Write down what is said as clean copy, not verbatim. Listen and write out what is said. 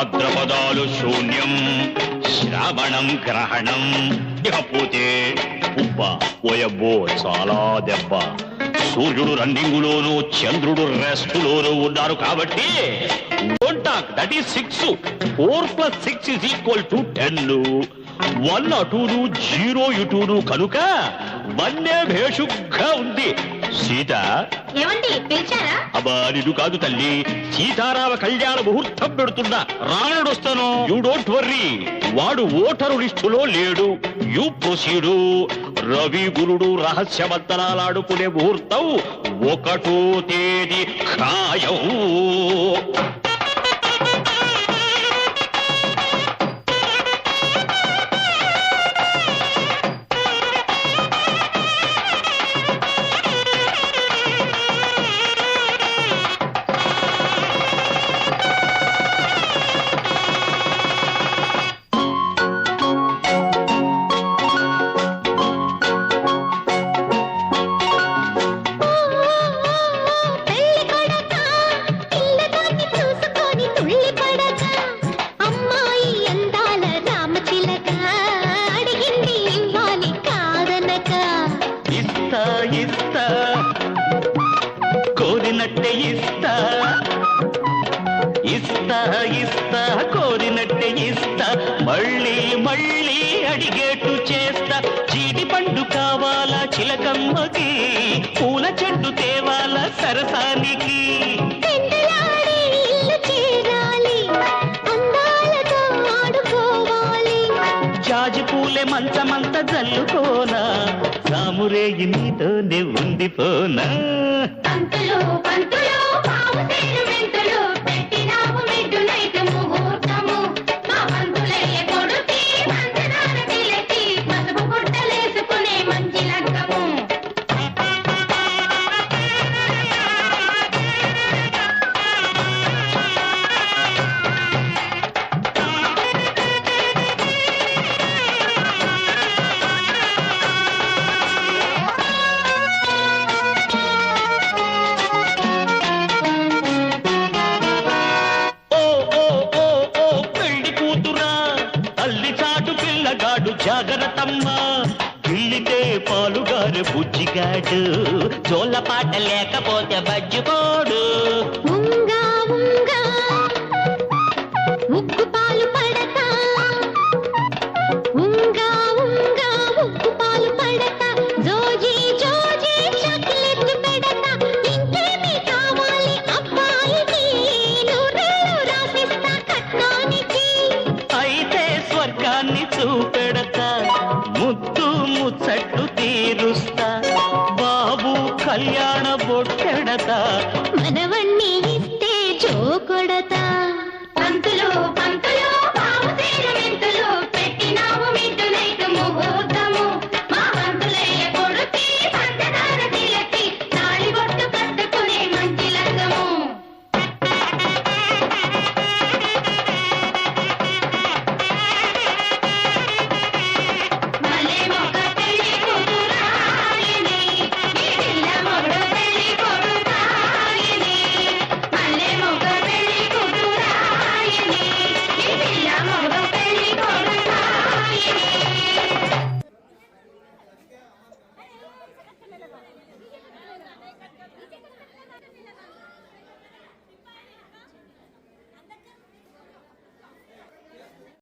భాద్రపదాలు శూన్యం, శ్రావణం గ్రహణం. ఇకపోతే ఉబ్బ ఓయబ్బో చాలా దెబ్బ. సూర్యుడు రన్నింగులోనూ చంద్రుడు రెస్టులోనూ ఉన్నారు కాబట్టి దట్ ఈస్ 6. 4 + 6 = 10. 1 అటూను 0 ఇటూను కనుక 1 భేషుగ్గా ఉంది. సీత ఏమండి పిలిచారా? అబ్బా నిన్ను కాదు తల్లి, సీతారామ కళ్యాణ ముహూర్తం పెడుతున్నా. రావణుడు వస్తాను. యూ డోంట్ వర్రీ, వాడు ఓటరు లిస్టులో లేడు. యూ ప్రొసీడు. రవి గురుడు రహస్యమంతరాలాడుకునే ముహూర్తం 1వ తేదీ ఖాయం. కోరినట్టే ఇస్తా, ఇస్తా ఇస్తా కోరినట్టే ఇస్తా, మళ్ళీ మళ్ళీ అడిగేట్టు చేస్తా. చీటి పండు కావాలా చిలకమ్మకి, పూల చెట్టు తేవాలా సరసానికి. జాజి పూలే మంచమంత జల్లుకోనా, సామురేయి నీతోనే ఉండిపోనా. పంతులు పంతులు పావు తేరు మెంతులు పెట్టినాము మిడ్డు నైట్ ముహూర్తము. మా పంతులయ్య కొడుకి పంచదార తిలకి పసుపు గుడ్డలేసుకునే మంచి లగ్గము. జాగ్రత్తమ్మా, పిల్లితే పాలుగారు బుజ్జిగాడు, జోళ్ళ పాట లేకపోతే బజ్జుకోడు. ఉంగా ఉంగా ఉగ్గు పాలు పడతా, ఉంగా ఉంగా ఉగ్గు పాలు పడతా, జోజీ జోజీ చాక్లెట్ పెడతా. ఇంకేమి కావాలి అబ్బాయికి, నూరేళ్ళు రాసిస్తా కట్నానికి. అయితే స్వర్గాన్ని చూపెడతా, ముద్దు ముచ్చట్లు తీరుస్తా, బాబు కళ్యాణ బొట్టెడతా,